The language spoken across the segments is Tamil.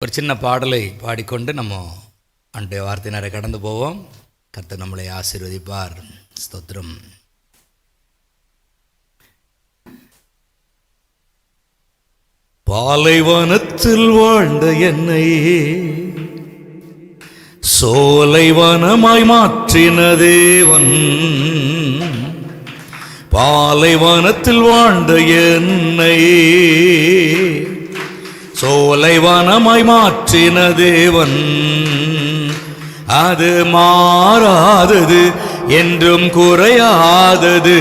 ஒரு சின்ன பாடலை பாடிக்கொண்டு நம்ம அன்றைய வார்த்தை நிறைய கடந்து போவோம். கர்த்தர் நம்மளை ஆசீர்வதிப்பார். ஸ்தோத்திரம். பாலைவனத்தில் வாழ்ந்த என்னை சோலைவனமாய் மாற்றின தேவன், பாலைவனத்தில் வாழ்ந்த என்னை சோலைவனமாய் மாற்றின தேவன், அது மாறாதது என்றும் குறையாதது,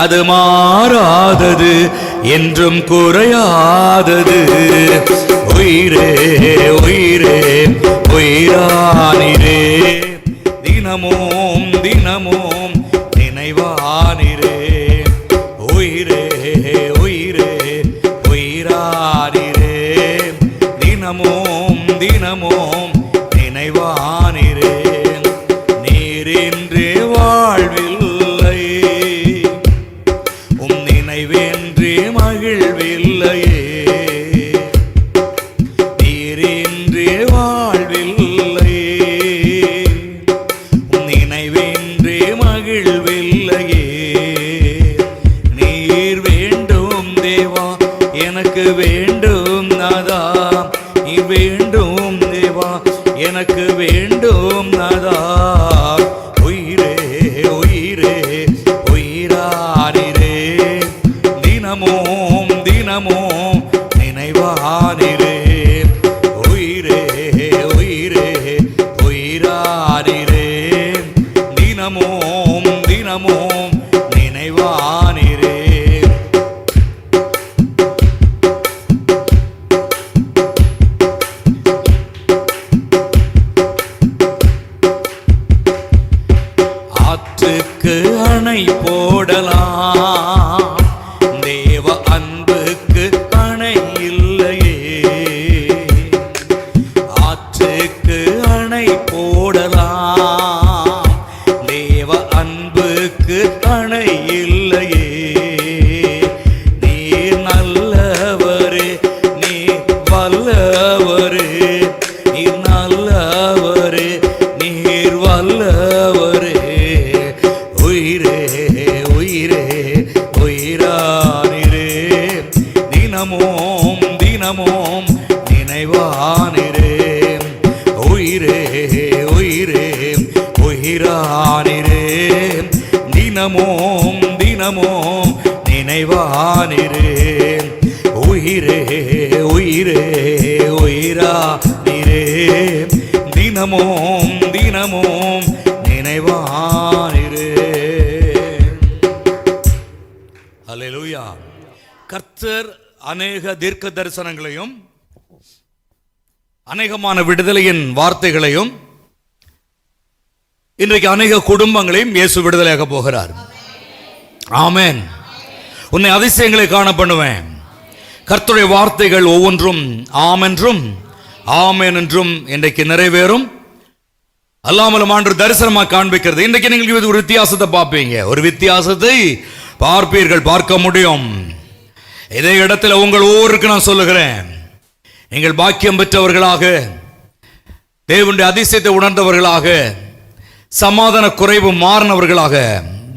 அது மாறாதது என்றும் குறையாதது. உயிரே உயிரே உயிரானிரே, தினமும் தினமும் நினைவானிரே. உயிரே உயிரே உயிரானிரே, தினமும் தினமும் நினைவானிரே. நீரின்றி வாழ்வில்லை, உம் நினைவென்றி மகிழ்வில்லையே. நீரின்றி வாழ்வில்லை, உம் நினைவென்றி மகிழ்வில்லையே. நீர் வேண்டும் தேவா, எனக்கு வேண்டும் நாதா, நீ வேண்டும் தேவா, எனக்கு வேண்டும் நாதா. உயிரே உயிரே உயிரானிரே, தினமும் தினமும் நினைவானிரே. உயிரே உயிரே உயிரானிரே, தினமும் தினமும் நினைவானிரே. ஆற்றுக்கு அணை போடலாம், தேவ அன்புக்கு அணை இல்லையே. ஆற்றுக்கு அணை போடலாம், தேவ அன்புக்கு அணை இல்லையே. நீர் நல்லவரே, நீர் வல்லவரே, நீர் நல்லவரே, நீர் வல்லவரே. உயிரே உயிரே உயிரானிரே, தினமும் தினமும் நினைவானிரே. உயிரே உயிரே உயிரானிரே, தினமும் தினமும் நினைவானிரே. உயிரே உயிரே உயிரானிரே, தினமும் தினமும் நினைவானிரே. அல்லேலூயா. கர்த்தர் அநேக தீர்க்க தரிசனங்களையும் அநேகமான விடுதலையின் வார்த்தைகளையும், இன்றைக்கு அநேக குடும்பங்களையும் இயேசு விடுதலையாக போகிறார். ஆமென். உன்னை அதிசயங்களை காண பண்ணுவேன். கர்த்தருடைய வார்த்தைகள் ஒவ்வொன்றும் ஆம் என்றும் ஆமென் என்றும் இன்றைக்கு நிறைவேறும். அல்லாமலும் ஆண்டு தரிசனமாக காண்பிக்கிறது. இன்றைக்கு நீங்கள் ஒரு வித்தியாசத்தை பார்ப்பீங்க, ஒரு வித்தியாசத்தை பார்ப்பீர்கள், பார்க்க முடியும். இதே இடத்துல உங்கள் ஒவ்வொருக்கு நான் சொல்லுகிறேன், நீங்கள் பாக்கியம் பெற்றவர்களாக, தேவனுடைய அதிசயத்தை உணர்ந்தவர்களாக, சமாதான குறைவு மாறினவர்களாக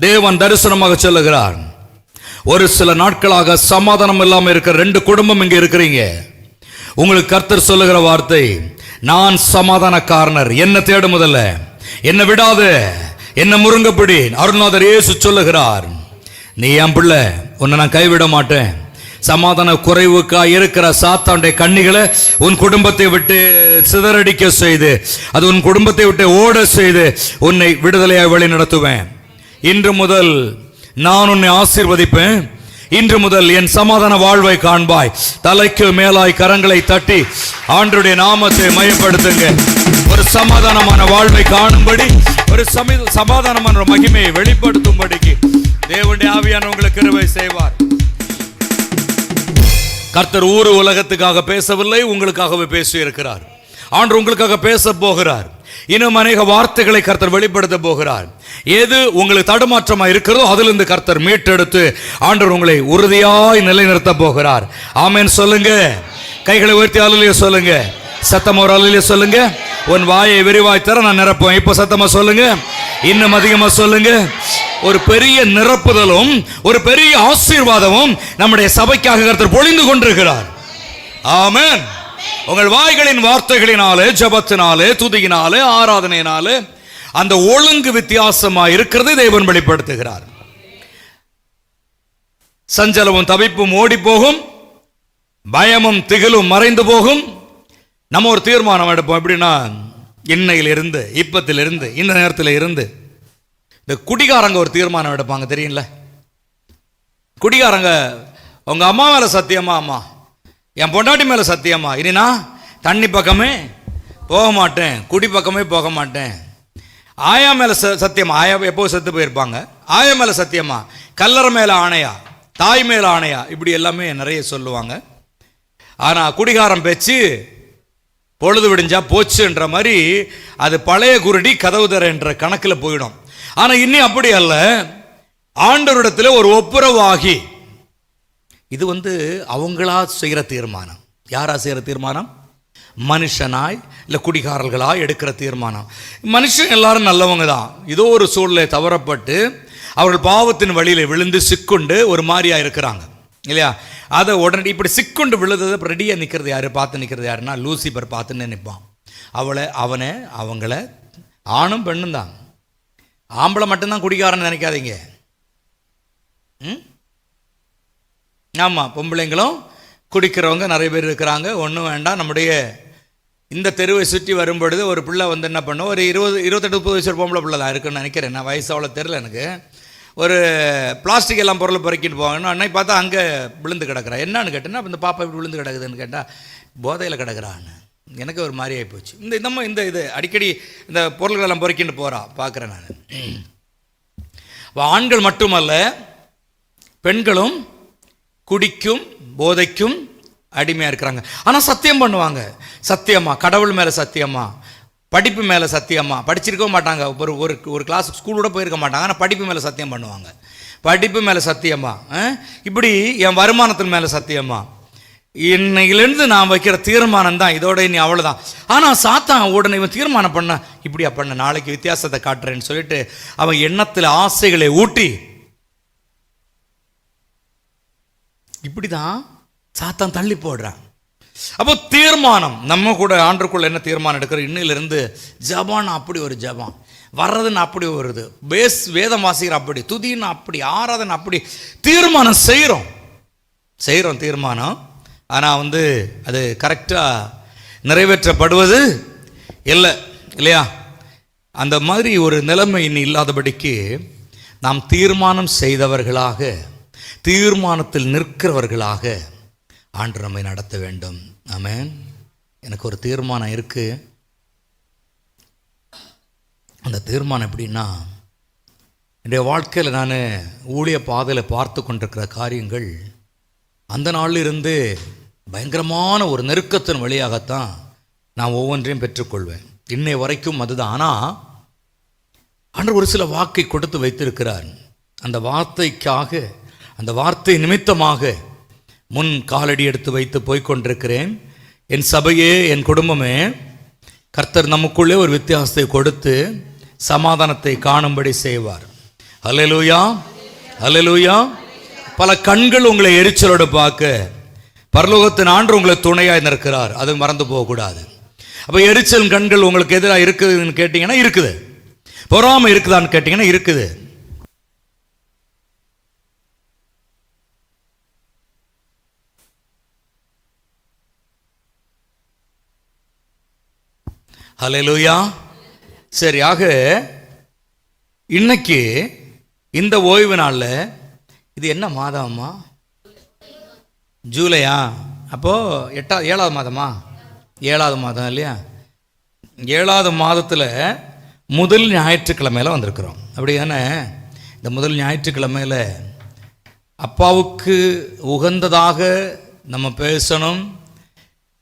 தேவன் தரிசனமாக சொல்லுகிறார். ஒரு சில நாட்களாக சமாதானம் இல்லாமல் இருக்கிற 2 குடும்பம் இங்கே இருக்கிறீங்க. உங்களுக்கு கர்த்தர் சொல்லுகிற வார்த்தை, நான் சமாதானக்காரனர், என்ன தேடு, முதல்ல என்ன விடாத, என்ன முருங்கப்பிடி. அருள்நாதர் இயேசு சொல்லுகிறார், நீ என் பிள்ளை, உன்னை நான் கைவிட மாட்டேன். சமாதான குறைவுக்கா இருக்கிற சாத்தானுடைய கண்ணிகளை உன் குடும்பத்தை விட்டு சிதறடிக்க செய்து, அது உன் குடும்பத்தை விட்டு ஓட செய்து உன்னை விடுதலையாக வழி நடத்துவேன். இன்று முதல் நான் உன்னை ஆசீர்வதிப்பேன். இன்று முதல் என் சமாதான வாழ்வை காண்பாய். தலைக்கு மேலாய் கரங்களை தட்டி ஆண்டவருடைய நாமத்தை மையப்படுத்துங்க. ஒரு சமாதானமான வாழ்வை காணும்படி, ஒரு சமாதானமான மகிமையை வெளிப்படுத்தும்படிக்கு தேவனுடைய ஆவியான உங்களுக்கு கிருபை செய்வார். கர்த்தர் ஊரு உலகத்துக்காக பேசவில்லை, உங்களுக்காகவே பேசி இருக்கிறார். ஆண்டவர் உங்களுக்காக பேச போகிறார். இன்னும் அநேக வார்த்தைகளை கர்த்தர் வெளிப்படுத்த போகிறார். எது உங்களுக்கு தடுமாற்றமா இருக்கிறதோ அதிலிருந்து கர்த்தர் மீட்டெடுத்து ஆண்டவர் உங்களை உறுதியாய் நிலைநிறுத்த போகிறார். ஆமென் சொல்லுங்க. கைகளை உயர்த்தி அல்லேலூயா சொல்லுங்க. சத்தமா ஒரு அல்லேலூயா சொல்லுங்க. உன் வாயை விரிவாய் தர நான் நிரப்புவேன். இப்போ சத்தமா சொல்லுங்க, இன்னும் அதிகமா சொல்லுங்க. ஒரு பெரிய நிரப்புதலும் ஒரு பெரிய ஆசீர்வாதமும் நம்முடைய சபைக்காக கர்த்தர் பொழிந்து கொண்டிருக்கிறார். ஆமென். உங்கள் வாய்களின் வார்த்தைகளினாலே, ஜெபத்தினாலே, துதியினாலே, ஆராதனையினாலே அந்த ஒழுங்கு வித்தியாசமா இருக்கிறது தேவன் வெளிப்படுத்துகிறார். சஞ்சலமும் தவிப்பும் ஓடி போகும், பயமும் திகிலும் மறைந்து போகும். நம்ம ஒரு தீர்மானம் எடுப்போம். எப்படின்னா, இன்னையிலிருந்து, இப்பத்திலிருந்து, இந்த நேரத்தில் இருந்து இந்த குடிகாரங்க ஒரு தீர்மானம் எடுப்பாங்க தெரியுங்களா? குடிகாரங்க உங்க அம்மா மேல சத்தியமா, அம்மா என் பொண்டாட்டி மேல சத்தியமா, இனி நான் தண்ணி பக்கமே போக மாட்டேன், குடி பக்கமே போக மாட்டேன். ஆயா மேல சத்தியமா, ஆயா எப்போ செத்து போயிருப்பாங்க, ஆயா மேல சத்தியமா, கல்லறை மேல ஆணையா, தாய் மேல ஆணையா, இப்படி எல்லாமே நிறைய சொல்லுவாங்க. ஆனா குடிகாரம் பேச்சு பொழுது விடிஞ்சா போச்சுன்ற மாதிரி அது பழைய குருடி கதவு தர என்ற கணக்கில் போயிடும். ஆனா இன்னும் அப்படி அல்ல. ஆண்டவரிடத்தில் ஒரு ஒப்புரவாகி, இது அவங்களா செய்கிற தீர்மானம். யாரா செய்கிற தீர்மானம்? மனுஷனாய் இல்லை குடிகாரர்களாய் எடுக்கிற தீர்மானம். மனுஷன் எல்லாரும் நல்லவங்க தான். இதோ ஒரு சூழ்நிலை தவறப்பட்டு அவர்கள் பாவத்தின் வழியில விழுந்து சிக்குண்டு ஒரு மாதிரியா இருக்கிறாங்க இல்லையா? அதை உடனே இப்படி சிக்குண்டு விழுந்ததை ரெடியாக நிற்கிறது யாரு? பார்த்து நிற்கிறது யாருன்னா லூசிபர் பார்த்துன்னு நிற்பான். அவனை அவங்கள ஆணும் பெண்ணும் தான். ஆம்பளை மட்டும்தான் குடிகாரன்னு நினைக்காதீங்க. ஆமாம், பொம்பளைங்களும் குடிக்கிறவங்க நிறைய பேர் இருக்கிறாங்க. ஒன்றும் வேண்டாம். நம்முடைய இந்த தெருவை சுற்றி வரும்பொழுது ஒரு பிள்ளை என்ன பண்ணும், ஒரு 28-30 வயசு பொம்பளை பிள்ளை தான் இருக்குன்னு நினைக்கிறேன். நான் வயசு அவ்வளோ தெரியல எனக்கு. ஒரு பிளாஸ்டிக் எல்லாம் பொருளை பொறுக்கிட்டு போவாங்கன்னு அன்னைக்கு பார்த்தா அங்கே விழுந்து கிடக்கிறா. என்னன்னு கேட்டேன்னா, இந்த பாப்பா இப்படி விழுந்து கிடக்குதுன்னு கேட்டால் போதையில் கிடக்குறான்னு. எனக்கு ஒரு மாதிரி ஆகிப்போச்சு. இந்த இது அடிக்கடி இந்த பொருள்களெல்லாம் பொறுக்கிட்டு போகிறா பார்க்குறேன் நான். ஆண்கள் மட்டுமல்ல, பெண்களும் குடிக்கும் போதைக்கும் அடிமையாக இருக்கிறாங்க. ஆனால் சத்தியம் பண்ணுவாங்க. சத்தியமா, கடவுள் மேலே சத்தியமா, படிப்பு மேலே சத்தியமா, படிச்சிருக்கவும் மாட்டாங்க. ஒரு கிளாஸ் ஸ்கூலோட போயிருக்க மாட்டாங்க. ஆனால் படிப்பு மேலே சத்தியம் பண்ணுவாங்க. படிப்பு மேலே சத்தியமா, இப்படி என் வருமானத்தின் மேலே சத்தியமா, இன்னையிலேருந்து நான் வைக்கிற தீர்மானம் தான் இதோட இனி அவ்வளோதான். ஆனால் சாத்தான் உடனே இவன் தீர்மானம் பண்ண, இப்படியா பண்ண, நாளைக்கு வித்தியாசத்தை காட்டுறேன்னு சொல்லிட்டு அவன் எண்ணத்தில் ஆசைகளை ஊட்டி இப்படிதான் சாத்தான் தள்ளி போடுறான். அப்போ தீர்மானம் நம்ம கூட ஆண்டுக்குள்ள என்ன தீர்மானம் எடுக்கிற, இன்னிலிருந்து ஜபான் அப்படி ஒரு ஜபான் வர்றதுன்னு அப்படி வருது, வேதம் வாசிக்கிற அப்படி, துதின்னு அப்படி, ஆராதனை அப்படி, தீர்மானம் செய்கிறோம் தீர்மானம். ஆனால் அது கரெக்டாக நிறைவேற்றப்படுவது இல்லையா? அந்த மாதிரி ஒரு நிலைமை இன்னும் இல்லாதபடிக்கு நாம் தீர்மானம் செய்தவர்களாக, தீர்மானத்தில் நிற்கிறவர்களாக ஆண்டவர் நம்மை நடத்த வேண்டும். ஆமென். எனக்கு ஒரு தீர்மானம் இருக்கு. அந்த தீர்மானம் எப்படின்னா, என்னுடைய வாழ்க்கையில் நான் ஊழிய பாதையில் பார்த்து கொண்டிருக்கிற காரியங்கள் அந்த நாளில் இருந்து பயங்கரமான ஒரு நெருக்கத்தின் வழியாகத்தான் நான் ஒவ்வொன்றையும் பெற்றுக்கொள்வேன். இன்னை வரைக்கும் அதுதான். ஆனால் ஆண்டவர் ஒரு சில வாக்கை கொடுத்து வைத்திருக்கிறார். அந்த வார்த்தைக்காக, அந்த வார்த்தை நிமித்தமாக முன் காலடி எடுத்து வைத்து போய்கொண்டிருக்கிறேன். என் சபையே, என் குடும்பமே, கர்த்தர் நமக்குள்ளே ஒரு வித்தியாசத்தை கொடுத்து சமாதானத்தை காணும்படி செய்வார். அல்லேலூயா, அல்லேலூயா. பல கண்கள் உங்களை எரிச்சலோடு பார்க்க பரலோகத்தின் ஆண்டவர் உங்களை துணையாக நிற்கிறார். அது மறந்து போகக்கூடாது. அப்போ எரிச்சல் கண்கள் உங்களுக்கு எதிராக இருக்குதுன்னு கேட்டிங்கன்னா இருக்குது. பொறாமை இருக்குதான்னு கேட்டிங்கன்னா இருக்குது. ஹல்லேலூயா. சரி, ஆக இன்னைக்கு இந்த ஓய்வு நாளில், இது என்ன மாதம்மா? ஜூலையா? அப்போது 7வது மாதமா? 7வது மாதம் இல்லையா? 7வது மாதத்தில் முதல் ஞாயிற்றுக்கிழமையில் வந்திருக்கிறோம். அப்படி தானே? இந்த முதல் ஞாயிற்றுக்கிழமையில் அப்பாவுக்கு உகந்ததாக நம்ம பேசணும்.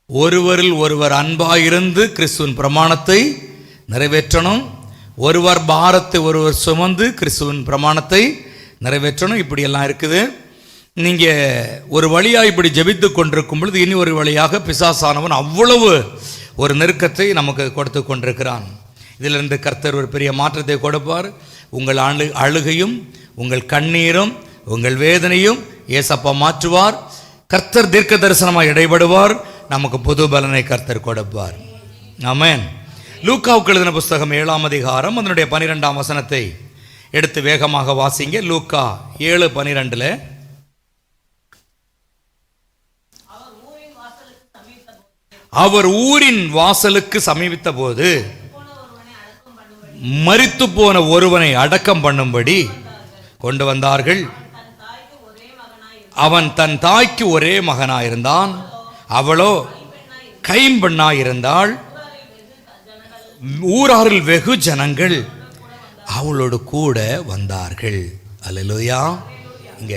ஒருவரில் ஒருவர் அன்பாயிருந்து கிறிஸ்துவின் பிரமாணத்தை நிறைவேற்றணும். ஒருவர் பாரத்தை ஒருவர் சுமந்து கிறிஸ்துவின் பிரமாணத்தை நிறைவேற்றணும். இப்படியெல்லாம் இருக்குது. நீங்கள் ஒரு வழியாக இப்படி ஜெபித்து கொண்டிருக்கும் பொழுது இனி ஒரு வழியாக பிசாசானவன் அவ்வளவு ஒரு நெருக்கத்தை நமக்கு கொடுத்து கொண்டிருக்கிறான். இதிலிருந்து கர்த்தர் ஒரு பெரிய மாற்றத்தை கொடுப்பார். உங்கள் அழுகையும் உங்கள் கண்ணீரும் உங்கள் வேதனையும் ஏசப்பா மாற்றுவார். கர்த்தர் தீர்க்க தரிசனமாக இடைபடுவார். நமக்கு புது பலனை கர்த்தர் கொடுப்பார். ஆமென். லூக்காவுக்கு எழுதின புஸ்தகம் 7ஆம் அதிகாரம் அதனுடைய 12ஆம் வசனத்தை எடுத்து வேகமாக வாசிங்க. லூக்கா 7:12. அவர் ஊரின் வாசலுக்கு சமீபித்த போது மரித்து போன ஒருவனை அடக்கம் பண்ணும்படி கொண்டு வந்தார்கள். அவன் தன் தாய்க்கு ஒரே மகனாயிருந்தான். அவளோ கைம்பெண்ணாயிருந்தாள். ஊராரில் வெகு ஜனங்கள் அவளோடு கூட வந்தார்கள். அல்லேலூயா. இங்க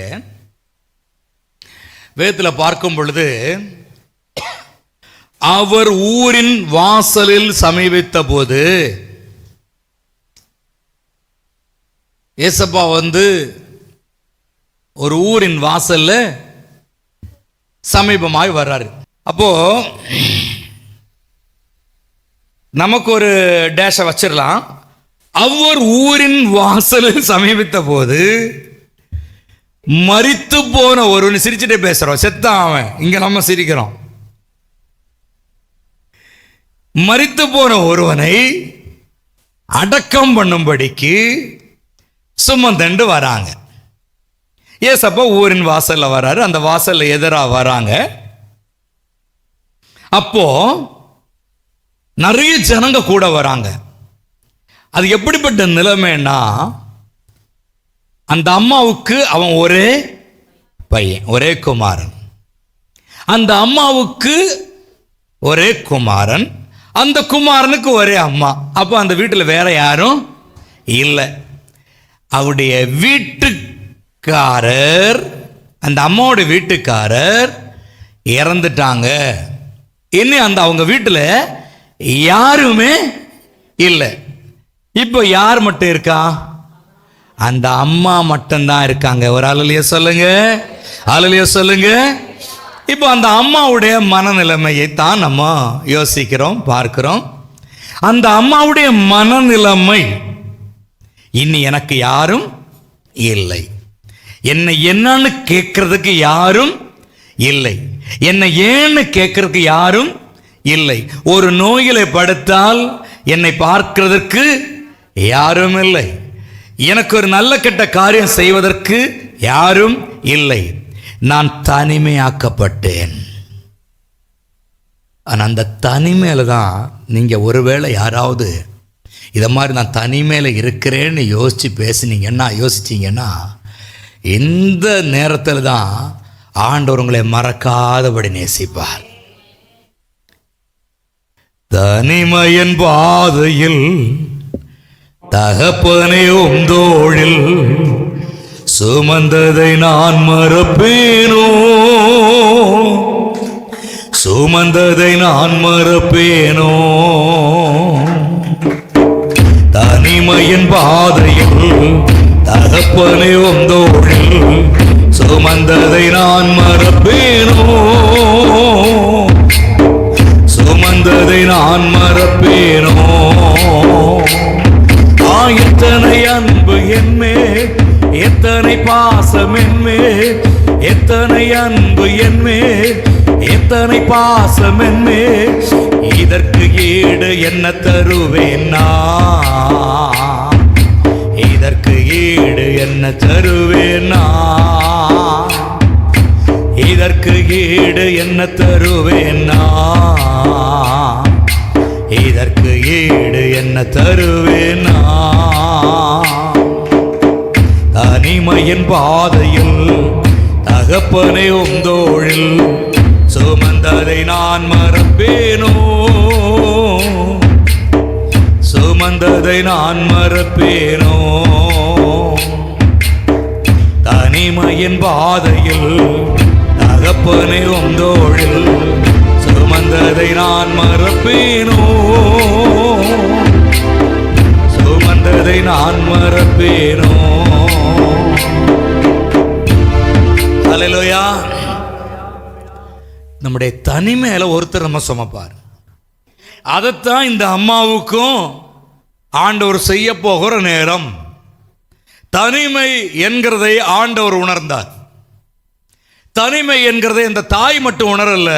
வேதத்தில் பார்க்கும் பொழுது அவர் ஊரின் வாசலில் சமீபித்த போது, ஏசப்பா ஒரு ஊரின் வாசல்ல சமீபமாய் வர்றாரு. அப்போ நமக்கு ஒரு டேஷை வச்சிடலாம். அவர் ஊரின் வாசலில் சமீபித்த போது மரித்து போன ஒருவன், சிரிச்சுட்டே பேசுறோம், செத்தான் அவன். இங்க நம்ம சிரிக்கிறோம். மரித்து போன ஒருவனை அடக்கம் பண்ணும்படிக்கு சுமந்தண்டு வராங்க. ஏசப்பா ஊரின் வாசல்ல வராரு. அந்த வாசல்ல எதிராக வராங்க. அப்போ நிறைய ஜனங்க கூட வராங்க. அது எப்படிப்பட்ட நிலைமைன்னா, அந்த அம்மாவுக்கு அவன் ஒரே பையன், ஒரே குமாரன். அந்த அம்மாவுக்கு ஒரே குமாரன், அந்த குமாரனுக்கு ஒரே அம்மா. அப்போ அந்த வீட்டில் வேற யாரும் இல்லை. அவருடைய வீட்டுக்காரர், அந்த அம்மாவுடைய வீட்டுக்காரர் இறந்துட்டாங்க. இன்னும் அந்த அவங்க வீட்டில் யாருமே இல்லை. இப்போ யார் மட்டும் இருக்கா? அந்த அம்மா மட்டும்தான் இருக்காங்க. ஒரு அல்லேலூயா சொல்லுங்க, அல்லேலூயா சொல்லுங்க. இப்போ அந்த அம்மாவுடைய மனநிலைமையை தான் நம்ம யோசிக்கிறோம், பார்க்கிறோம். அந்த அம்மாவுடைய மனநிலைமை, இனி எனக்கு யாரும் இல்லை, என்னை என்னன்னு கேட்கறதுக்கு யாரும் இல்லை, என்னை ஏன்னு கேட்கறதுக்கு யாரும் இல்லை, ஒரு நோயில படுத்தால் என்னை பார்க்கிறதுக்கு யாரும் இல்லை, எனக்கு ஒரு நல்ல கெட்ட காரியம் செய்வதற்கு யாரும் இல்லை, நான் தனிமையாக்கப்பட்டேன். ஆனால் அந்த தனிமையில தான் நீங்கள் ஒருவேளை யாராவது இதை மாதிரி நான் தனிமையில் இருக்கிறேன்னு யோசிச்சிங்கன்னா இந்த நேரத்தில் தான் ஆண்டவர் உங்களை மறக்காதபடி நேசிப்பார். தனிமையின் பாதையில் தகப்பனே உந்தோளில் சுமந்ததை நான் மறப்பேனோ, சுமந்ததை நான் மறப்பேனோ. தனிமையின் பாதையில் தகப்பனே உந்தோளில் சுமந்ததை நான் மறப்பேனோ, சுமந்ததை நான் மறப்பேனோ. எத்தனை அன்பு என்மேல், எத்தனை பாசம் என்மேல், எத்தனை அன்பு என்மேல், எத்தனை பாசம் என்மேல். இதற்கு ஈடு என்ன தருவேன் நான், இதற்கு ஈடு என்ன தருவேன் நான், இதற்கு ஈடு என்ன தருவேன் நான், இதற்கு ஈடு என்ன தருவேன் நான். தனிமையின் பாதையில் தகப்பனே உந்தோளில் சுமந்ததை நான் மறப்பேனோ, சுமந்ததை நான் மறப்பேனோ. தனிமையின் பாதையில் தகப்பனே உந்தோளில் சுமந்ததை நான் மறப்பேனோ, சுமந்ததை நான் மறப்பேனோ. ஹல்லேலூயா. நம்முடைய தனிமையில ஒருத்தர் நம்ம சுமப்பார். அதைத்தான் இந்த அம்மாவுக்கும் ஆண்டவர் செய்ய போகிற நேரம். தனிமை என்கிறதை ஆண்டவர் உணர்ந்தார். தனிமை என்கிறதை இந்த தாய் மட்டும் உணரல,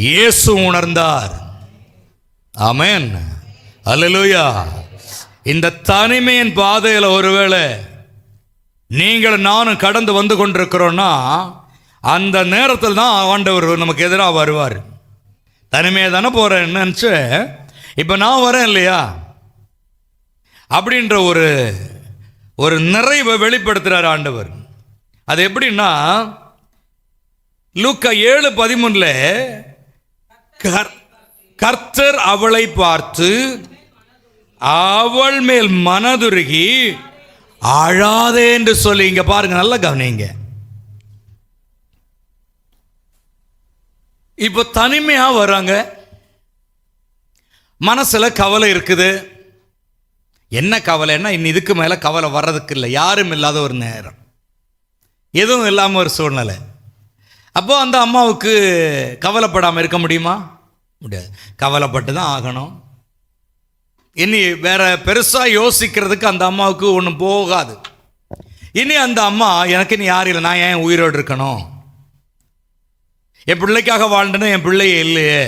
இயேசு உணர்ந்தார். ஆமென், அல்லேலூயா. இந்த தனிமையின் பாதையில் ஒருவேளை நீங்கள் நானும் கடந்து வந்து கொண்டிருக்கிறோன்னா, அந்த நேரத்தில் தான் ஆண்டவர் நமக்கு எதிராக வருவார். தனிமையை தானே போகிறேன்னு நினச்சி இப்போ நான் வரேன் இல்லையா அப்படின்ற ஒரு நிறைவை வெளிப்படுத்துகிறார் ஆண்டவர். அது எப்படின்னா, லூக்கா 7:13 கர்த்தர் அவளை பார்த்து அவள் மேல் மனதுருகி அழாதே என்று சொல்லி, இங்க பாருங்க, நல்லா கவனிங்க. இப்போ தனிமையா வராங்க, மனசுல கவலை இருக்குது. என்ன கவலைன்னா, இன்னும் இதுக்கு மேல கவலை வர்றதுக்கு இல்லை, யாரும் இல்லாத ஒரு நேரம், எதுவும் இல்லாமல் ஒரு சூழ்நிலை. அப்போ அந்த அம்மாவுக்கு கவலைப்படாமல் இருக்க முடியுமா? முடியாது. கவலைப்பட்டு தான் ஆகணும். இனி வேற பெருசா யோசிக்கிறதுக்கு அந்த அம்மாவுக்கு ஒன்றும் போகாது. இனி அந்த அம்மா, எனக்கு இனி யாரும் இல்லை, நான் ஏன் உயிரோடு இருக்கணும், என் பிள்ளைக்காக வாழ்ந்தேன்னு என் பிள்ளையே இல்லையே,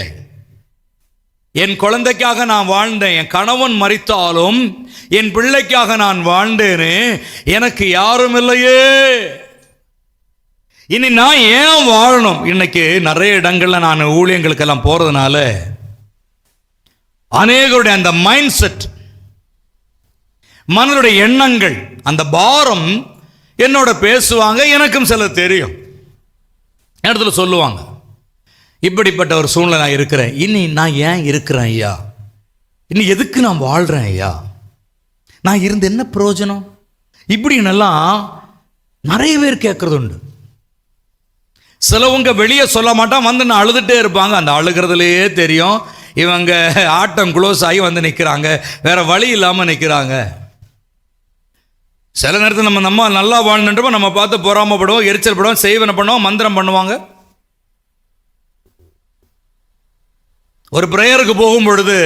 என் குழந்தைக்காக நான் வாழ்ந்தேன், என் கணவன் மரித்தாலும் என் பிள்ளைக்காக நான் வாழ்ந்தேன்னு, எனக்கு யாரும் இல்லையே, இனி நான் ஏன் வாழணும்? இன்னைக்கு நிறைய இடங்கள்ல நான் ஊழியங்களுக்கெல்லாம் போறதுனால அநேகருடைய அந்த மைண்ட் செட், மனதுடைய எண்ணங்கள், அந்த பாரம் என்னோட பேசுவாங்க. எனக்கும் சில தெரியும், இடத்துல சொல்லுவாங்க, இப்படிப்பட்ட ஒரு சூழ்நிலை நான் இருக்கிறேன், இனி நான் ஏன் இருக்கிறேன் ஐயா, இனி எதுக்கு நான் வாழ்றேன் ஐயா, நான் இருந்து என்ன பிரயோஜனம், இப்படின்னெல்லாம் நிறைய பேர் கேட்கறது உண்டு. சிலவங்க வெளியே சொல்ல மாட்டான், வந்து நான் அழுதுகிட்டே இருப்பாங்க. அந்த அழுகிறதுலையே தெரியும் இவங்க ஆட்டம் க்ளோஸ் ஆகி வந்து நிற்கிறாங்க, வேற வழி இல்லாமல் நிற்கிறாங்க. சில நேரத்தில் நம்ம நல்லா வாழ்ந்துட்டோம், நம்ம பார்த்து பொறாமப்படுவோம், எரிச்சல் படுவோம், செய்வன பண்ணுவோம், மந்திரம் பண்ணுவாங்க. ஒரு பிரேயருக்கு போகும் பொழுது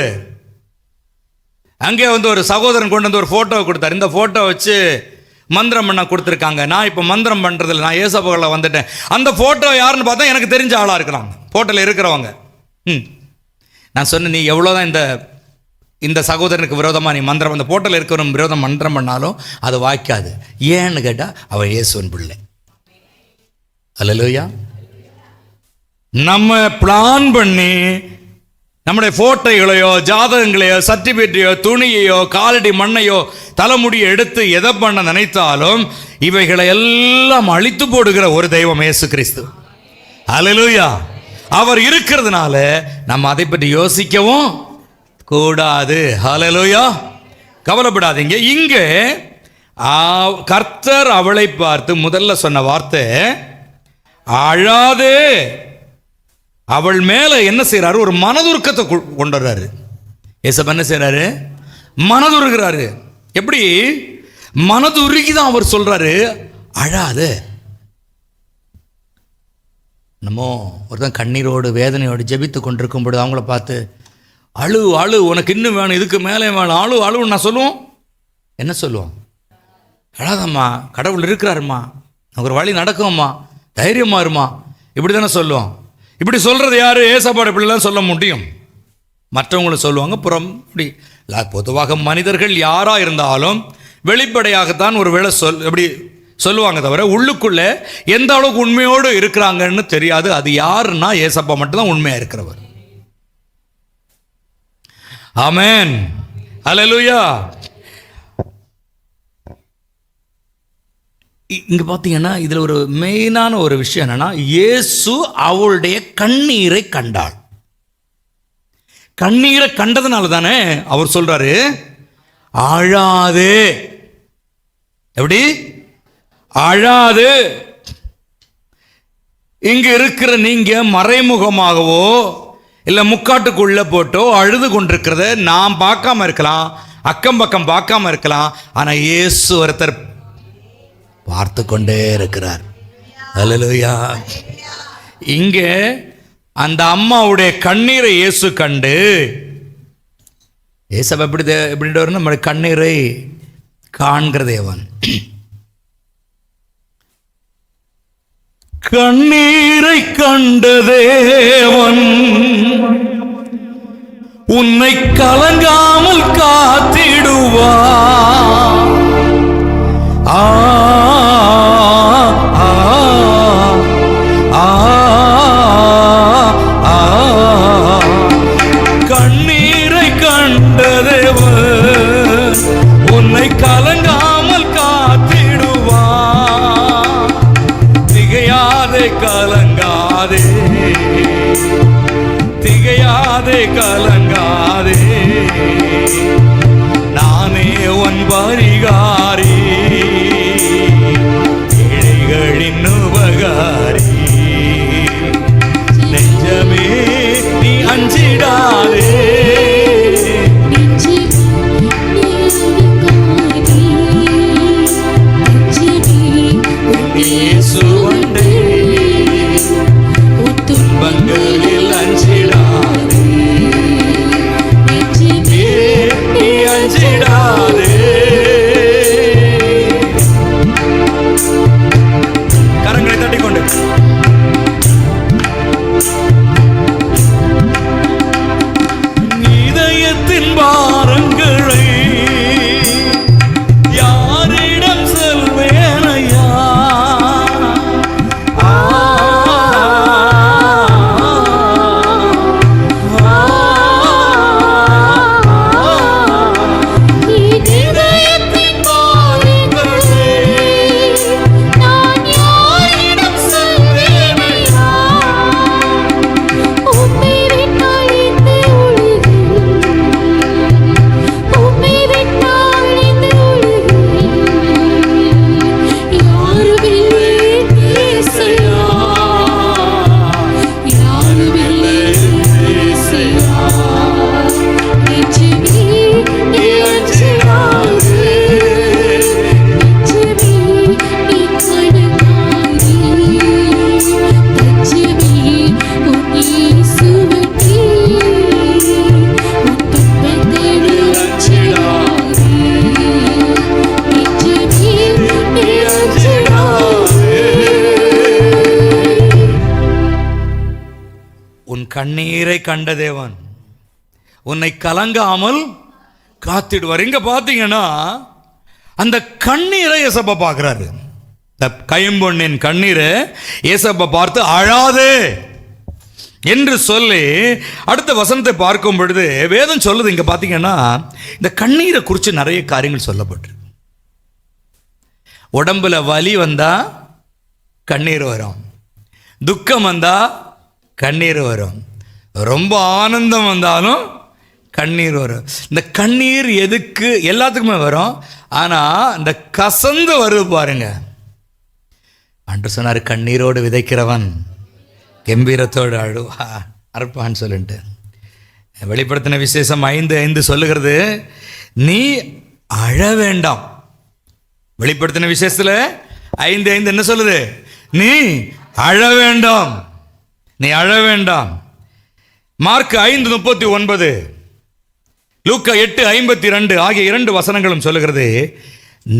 அங்கே வந்து ஒரு சகோதரன் கொண்டு வந்து ஒரு ஃபோட்டோவை கொடுத்தார். இந்த ஃபோட்டோ வச்சு மந்திரம் பண்ண கொடுத்துருக்காங்க. நான் இப்போ மந்திரம் பண்ணுறதில்ல, நான் ஏசப்பகளில் வந்துட்டேன். அந்த ஃபோட்டோ யாருன்னு பார்த்தா எனக்கு தெரிஞ்ச ஆளாக இருக்கிறாங்க, ஃபோட்டோவில் இருக்கிறவங்க. நான் சொன்னேன், நீ எவ்வளோதான் இந்த சகோதரனுக்கு விரோதமாக நீ மந்திரம், அந்த ஃபோட்டோவில் இருக்கிறவன் விரோதம் மந்திரம் பண்ணாலும் அது வாய்க்காது. ஏன்னு கேட்டால் அவன் இயேசுவின் பிள்ளை. அல்லேலூயா. நம்ம பிளான் பண்ணி நம்முடைய ஃபோட்டோகளையோ ஜாதகங்களையோ சர்டிஃபிகேட்டையோ துணியையோ காலடி மண்ணையோ தலைமுடியை எடுத்து எதை பண்ண நினைத்தாலும் இவைகளை எல்லாம் அழித்து போடுகிற ஒரு தெய்வம் இயேசு கிறிஸ்து. அல்லேலூயா. அவர் இருக்கிறதுனால நம்ம அதை பற்றி யோசிக்கவும் கூடாது. அல்லேலூயா. கவலைப்படாதீங்க. இங்கே கர்த்தர் அவளை பார்த்து முதல்ல சொன்ன வார்த்தை அழாதே. அவள் மேல என்ன செய்யறாரு? ஒரு மனதுருக்கத்தை கொண்டு வர்றாரு. ஏசப்பா என்ன செய்யறாரு? மனதுருகிறாரு. எப்படி மனதுருகிதான் அவர் சொல்றாரு அழாது. நம்ம ஒருத்தன் கண்ணீரோடு வேதனையோடு ஜெபித்து கொண்டிருக்கும் பொழுது அவங்கள பார்த்து அழு அழு, உனக்கு இன்னும் வேணும், இதுக்கு மேலே வேணும், அழு அழுன்னு நான் சொல்லுவோம். என்ன சொல்லுவோம்? அழாதம்மா, கடவுள் இருக்கிறாருமா, நமக்கு ஒரு வழி நடக்கும்மா, தைரியமா இருமா, இப்படி தானே சொல்லுவோம். இப்படி சொல்றது யாரு? ஏசப்பாடு இப்படிலாம் சொல்ல முடியும். மற்றவங்களும் சொல்லுவாங்க புறம். இப்படி பொதுவாக மனிதர்கள் யாரா இருந்தாலும் வெளிப்படையாகத்தான் ஒரு வேளை எப்படி சொல்லுவாங்க, தவிர உள்ளுக்குள்ள எந்த அளவுக்கு உண்மையோடு இருக்கிறாங்கன்னு தெரியாது. அது யாருன்னா ஏசப்பா மட்டும்தான் உண்மையா இருக்கிறவர். ஆமென், அல்லேலூயா. இங்க பார்த்தீங்கன்னா இதுல ஒரு மெயினான ஒரு விஷயம் என்னன்னா, இயேசு அவளுடைய கண்ணீரை கண்டாள். கண்ணீரை கண்டதுனால தானே அவர் சொல்றாரு அழாதே. எப்படி அழாது? இங்க இருக்கிற நீங்க மறைமுகமாகவோ இல்ல முக்காட்டுக்குள்ள போட்டோ அழுது கொண்டிருக்கிறத நாம் பார்க்காம இருக்கலாம், அக்கம் பக்கம் பார்க்காம இருக்கலாம். ஆனா இயேசு ஒருத்தர் பார்த்து கொண்டே இருக்கிறார். அல்லேலூயா. இங்கே அந்த அம்மாவுடைய கண்ணீரை இயேசு கண்டு ஏசப்பா எப்படின்றவர் நம்முடைய கண்ணீரை காண்கிற தேவன். கண்ணீரை கண்ட தேவன் உன்னை கலங்காமல் காத்திடுவார். ஆ ஆ ஆ ஆ கண்ணீரை கண்ட தேவன் உன்னை கலங்காமல் காத்திடுவார். திகையாதே கலங்காதே, திகையாதே கலங்காதே, நானே உன் பரிகாரி, ஏழைகளின் உபகாரி. நெஞ்சமே நீ அஞ்சிடாதே, இயேசு உண்டே, துன்பங்களில் அஞ்சிடாதே, நீ அஞ்சிடாதே. கரங்களை தட்டிக்கொண்டு இதயத்தின் பாரங்களை யாரிடம் செல்வேனையா? கண்ணீரை கண்ட தேவன் உன்னை கலங்காமல் காத்திடுவார். இங்க பார்த்தீங்கன்னா அந்த கண்ணீரை ஏசப்பா பார்க்கிறாரு. இந்த கைம்பொண்ணின் கண்ணீரை ஏசப்பா பார்த்து அழாதே என்று சொல்லி அடுத்த வசனத்தை பார்க்கும் பொழுது வேதம் சொல்லுது. இங்க பார்த்தீங்கன்னா இந்த கண்ணீரை குறித்து நிறைய காரியங்கள் சொல்லப்பட்டு, உடம்புல வலி வந்தா கண்ணீர் வரும், துக்கம் வந்தா கண்ணீர் வரும், ரொம்ப ஆனந்தம் வந்தாலும் கண்ணீர் வரும். இந்த கண்ணீர் எதுக்கு? எல்லாத்துக்குமே வரும். ஆனால் இந்த கசந்து வருது பாருங்க. அன்று சொன்னார், கண்ணீரோடு விதைக்கிறவன் கம்பீரத்தோடு அழுவா அறுப்பான்னு சொல்லிட்டு. வெளிப்படுத்தின விசேஷம் 5:5 சொல்லுகிறது, நீ அழ வேண்டாம். வெளிப்படுத்தின விசேஷத்தில் 5:5 என்ன சொல்லுது? நீ அழ வேண்டாம், நீ அழ வேண்டாம். மார்க் 5:39, லூக்கா 8:52 ஆகிய 2 வசனங்களும் சொல்லுகிறது,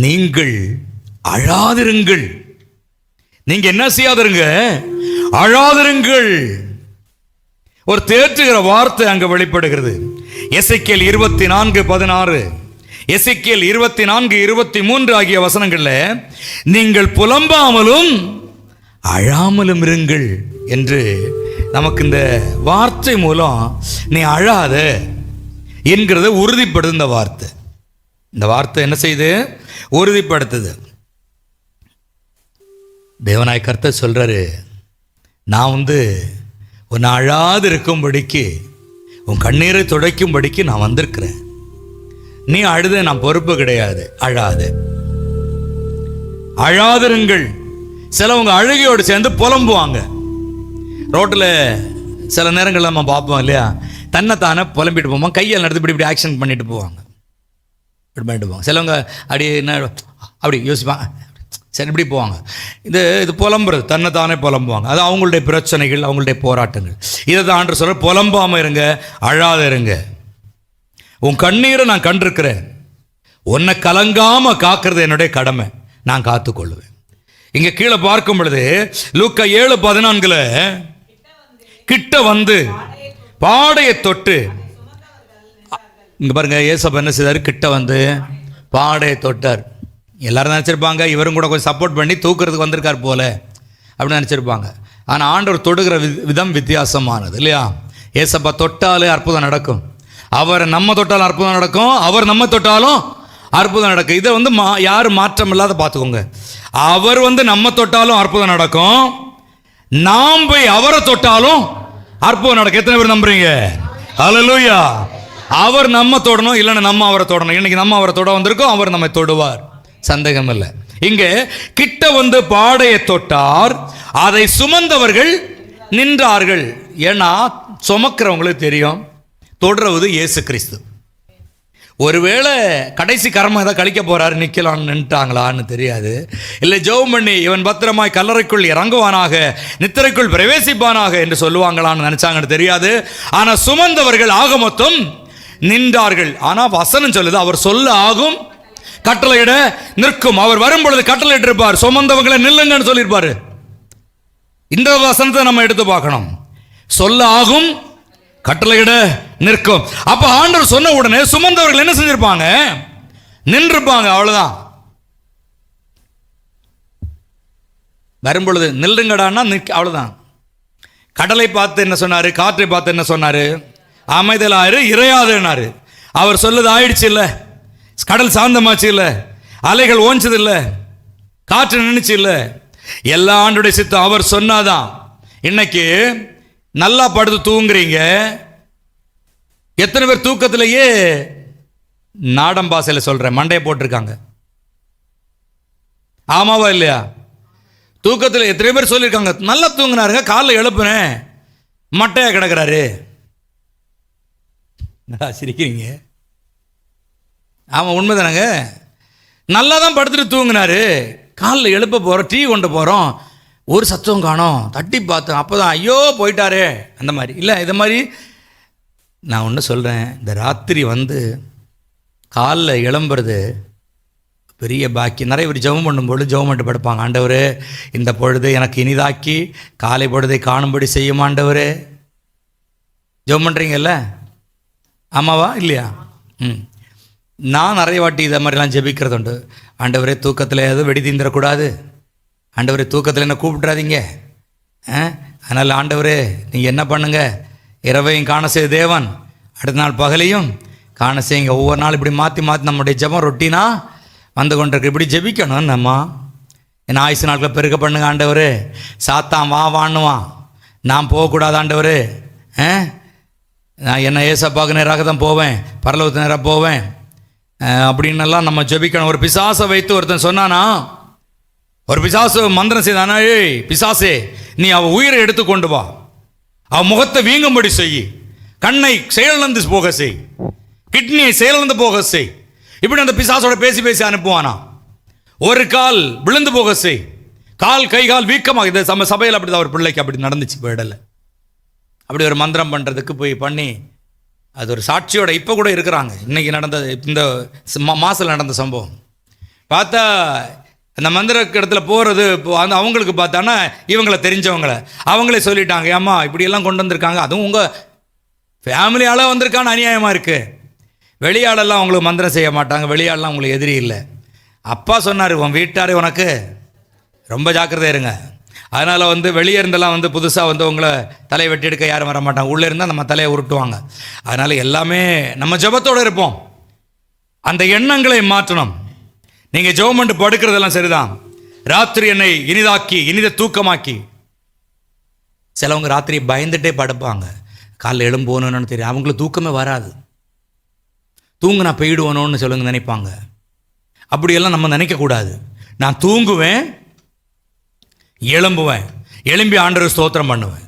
நீங்கள் அழாதிருங்கள். நீங்க என்ன செய்யாதிருங்க? அழாதிருங்கள். ஒரு தேற்றுகிற வார்த்தை அங்க வெளிப்படுகிறது. எசேக்கியேல் 24:16, எசேக்கியேல் 24:23 ஆகிய வசனங்கள்ல நீங்கள் புலம்பாமலும் அழாமலும் இருங்கள் என்று நமக்கு இந்த வார்த்தை மூலம் நீ அழாத என்கிறத உறுதிப்படுது. இந்த வார்த்தை என்ன செய்யுது? உறுதிப்படுத்துது. தேவனாய் கர்த்தர் சொல்றாரு, நான் உன்னை அழாது இருக்கும்படிக்கு, உன் கண்ணீரை துடைக்கும்படிக்கு நான் வந்திருக்கிறேன். நீ அழுத நான் பொறுப்பு கிடையாது. அழாதிருங்கள். சிலவங்க அழுகையோடு சேர்ந்து புலம்புவாங்க. ரோட்டில் சில நேரங்களில் நம்ம பார்ப்போம் இல்லையா, தன்னைத்தானே புலம்பிட்டு போவோம், கையால் நடத்து இப்படி ஆக்ஷன் பண்ணிட்டு போவாங்க. சிலவங்க அப்படி யோசிப்பாங்க, சரி இப்படி போவாங்க. இது புலம்புறது, தன்னைத்தானே புலம்புவாங்க. அது அவங்களுடைய பிரச்சனைகள், அவங்களுடைய போராட்டங்கள். இதை தான் ஆண்டவர் சொல்ற, புலம்பாமல் இருங்க, அழாத இருங்க. உன் கண்ணீரை நான் கண்டிருக்கிறேன். உன்னை கலங்காம காக்கிறது என்னுடைய கடமை, நான் காத்துக்கொள்ளுவேன். இங்க கீழே பார்க்கும் பொழுது லூக்கா 7:14 கிட்ட வந்து பாடையை தொட்டு, இங்க பாருங்க ஏசப்பா என்ன செய்தாரு, கிட்ட வந்து பாடையை தொட்டார். எல்லாரும் நினச்சிருப்பாங்க இவரும் கூட கொஞ்சம் சப்போர்ட் பண்ணி தூக்குறதுக்கு வந்திருக்கார் போல அப்படின்னு நினச்சிருப்பாங்க. ஆனால் ஆண்டவர் தொடுகிற விதம் வித்தியாசமானது இல்லையா? ஏசப்பா தொட்டாலே அற்புதம் நடக்கும். அவர் நம்ம தொட்டாலும் அற்புதம் நடக்கும், அவர் நம்ம தொட்டாலும் அற்புதம் நடக்கும். இதை வந்து யாரும் மாற்றம் இல்லாத பார்த்துக்கோங்க. அவர் வந்து நம்ம தொட்டாலும் அற்புதம் நடக்கும், நாம் போய் அவரை தொட்டாலும் அற்புதம் நடக்கும். எத்தனை பேர் நம்புறீங்க? ஹல்லேலூயா. அவர் நம்ம தொடணும், இல்லைன்னா நம்ம அவரை தொடணும். இன்னைக்கு நம்ம அவரை தொட வந்திருக்கோம், அவர் நம்மை தொடுவார், சந்தேகம் இல்லை. இங்கே கிட்ட வந்து பாடையை தொட்டார், அதை சுமந்தவர்கள் நின்றார்கள். ஏன்னா சுமக்கிறவங்களுக்கு தெரியும் தொடுறது இயேசு கிறிஸ்து. ஒருவேளை கடைசி கர்மம் ஏதாவது கழிக்க போறாரு, நிற்கலான்னு நின்ட்டாங்களான்னு தெரியாது. இல்லை ஜெபம் பண்ணி இவன் பத்திரமாய் கல்லறைக்குள் இறங்குவானாக, நித்திரைக்குள் பிரவேசிப்பானாக என்று சொல்லுவாங்களான்னு நினைச்சாங்கன்னு தெரியாது. ஆனால் சுமந்தவர்கள் ஆக மொத்தம் நின்றார்கள். ஆனால் வசனம் சொல்லுது அவர் சொல்ல ஆகும், கட்டளையிட நிற்கும். அவர் வரும் பொழுது கட்டளையிட்டு இருப்பார், சுமந்தவங்களை நில்லுங்கன்னு சொல்லியிருப்பாரு. இந்த வசனத்தை நம்ம எடுத்து பார்க்கணும். சொல்ல ஆகும், கட்டளையிட நிற்கும். அப்ப ஆண்டவர் சொன்ன உடனே சுமந்தவர்கள் என்ன செஞ்சிருப்பாங்க? நின்றுப்பாங்க. அவ்வளவுதான். வரும்பொழுது நில்லுங்கடான்னா அவ்வளவுதான். கடலை பார்த்து என்ன சொன்னாரு, காற்றை பார்த்து என்ன சொன்னாரு? அமைதலாயிரு, இறையாதுன்னாரு. அவர் சொல்லுது ஆயிடுச்சு இல்ல, கடல் சாந்தமாச்சு இல்ல, அலைகள் ஓஞ்சது இல்ல, காற்று நின்றுச்சு இல்ல, எல்லா ஆண்டுடைய சித்தம் அவர் சொன்னாதான். இன்னைக்கு நல்லா படுத்து தூங்குறீங்க. எத்தனை பேர் தூக்கத்திலேயே நாடம் பாசையில் சொல்றேன் மண்டையை போட்டிருக்காங்க? ஆமாவா இல்லையா? தூக்கத்தில் எத்தனை பேர் சொல்லியிருக்காங்க நல்லா தூங்கினாருங்க, காலைல எழுப்புனேன் மட்டையா கிடக்கிறாரு. சிரிக்கிறீங்க? ஆமாம் உண்மைதானங்க. நல்லா தான் படுத்துட்டு தூங்கினாரு, காலில் எழுப்ப போகிறோம், டீ கொண்டு போகிறோம், ஒரு சத்தம் காணோம், தட்டி பார்த்தோம், அப்போ தான் ஐயோ போயிட்டாரே. அந்த மாதிரி இல்லை, இது மாதிரி நான் ஒன்று சொல்கிறேன். இந்த ராத்திரி வந்து காலில் எழும்புறது பெரிய பாக்கி. நிறைய பேர் ஜெபம் பண்ணும்போது ஜெபம் பண்ணிட்டு படுப்பாங்க, ஆண்டவர் இந்த பொழுது எனக்கு இனிதாக்கி காலை பொழுதை காணும்படி செய்யும் ஆண்டவர். ஜெபம் பண்ணுறீங்கல்ல? ஆமாவா இல்லையா? நான் நிறைய வாட்டி இதை மாதிரிலாம் ஜெபிக்கிறது உண்டு. ஆண்டவரே தூக்கத்தில் எதுவும் வெடி தீந்துடக்கூடாது, ஆண்டவரே தூக்கத்தில் என்ன கூப்பிட்றாதீங்க. அதனால் ஆண்டவரே நீங்கள் என்ன பண்ணுங்க, இரவையும் காண செய்த தேவன் அடுத்த நாள் பகலையும் காண செய்யுங்க. ஒவ்வொரு நாள் இப்படி மாற்றி மாற்றி நம்முடைய ஜெபம் ரொட்டீனா வந்து கொண்டிருக்கு. இப்படி ஜெபிக்கணும் நம்ம. என்ன ஆயுசு நாட்களை பெருக்க பண்ணுங்க ஆண்டவர். சாத்தான் வான்னுவான், நான் போகக்கூடாது ஆண்டவர். நான் என்ன ஏசப்பாக்கு நேராக தான் போவேன், பரலோகத்து நேராக போவேன் அப்படின்னெல்லாம் நம்ம ஜெபிக்கணும். ஒரு பிசாசை வைத்து ஒருத்தன் சொன்னானா, ஒரு பிசாசு மந்திரம் செய்தானா, ஏய் பிசாசே நீ அவள் உயிரை எடுத்து கொண்டு வா, அவள் முகத்தை வீங்கும்படி செய், கண்ணை செயலிழந்து போக செய், கிட்னியை செயலிழந்து போக செய். இப்படி அந்த பிசாசோட பேசி பேசி அனுப்புவானா. ஒரு கால் விழுந்து போக செய், கை கால் வீக்கமாக. இந்த சபையில் அப்படி தான் ஒரு பிள்ளைக்கு அப்படி நடந்துச்சு போயிடல. அப்படி ஒரு மந்திரம் பண்ணுறதுக்கு போய் பண்ணி அது ஒரு சாட்சியோட இப்போ கூட இருக்கிறாங்க. இன்றைக்கி நடந்த இந்த மாதத்தில் நடந்த சம்பவம் பார்த்தா, அந்த மந்திர இடத்துல போகிறது அந்த அவங்களுக்கு பார்த்தானா இவங்களை தெரிஞ்சவங்களை அவங்களே சொல்லிட்டாங்க, ஏம்மா இப்படியெல்லாம் கொண்டு வந்திருக்காங்க, அதுவும் உங்கள் ஃபேமிலியால் வந்திருக்கான்னு அநியாயமாக இருக்குது. வெளியாளெல்லாம் அவங்களுக்கு மந்திரம் செய்ய மாட்டாங்க, வெளியாளெலாம் உங்களுக்கு எதிரி இல்லை. அப்பா சொன்னார், உன் வீட்டாரே உனக்கு ரொம்ப ஜாக்கிரதையாக இருங்க. அதனால் வந்து வெளியே இருந்தெல்லாம் வந்து புதுசாக வந்து உங்களை தலையை வெட்டி எடுக்க யாரும் வர மாட்டாங்க, உள்ளே இருந்தால் நம்ம தலையை உருட்டுவாங்க. அதனால் எல்லாமே நம்ம ஜெபத்தோடு இருப்போம். அந்த எண்ணங்களை மாற்றணும். நீங்கள் ஜெபம் பண்ணிட்டு படுக்கிறதெல்லாம் சரிதான், ராத்திரி என்னை இனிதாக்கி இனித தூக்கமாக்கி. சிலவங்க ராத்திரி பயந்துட்டே படுப்பாங்க, காலைல எழும்போன்னு தெரியும், அவங்களுக்கு தூக்கமே வராது. தூங்கு நான் போயிடுவோணுன்னு சொல்லுங்க நினைப்பாங்க. அப்படியெல்லாம் நம்ம நினைக்கக்கூடாது. நான் தூங்குவேன், எழும்புவேன், எழும்பி ஆண்டவர் ஸ்தோத்திரம் பண்ணுவேன்.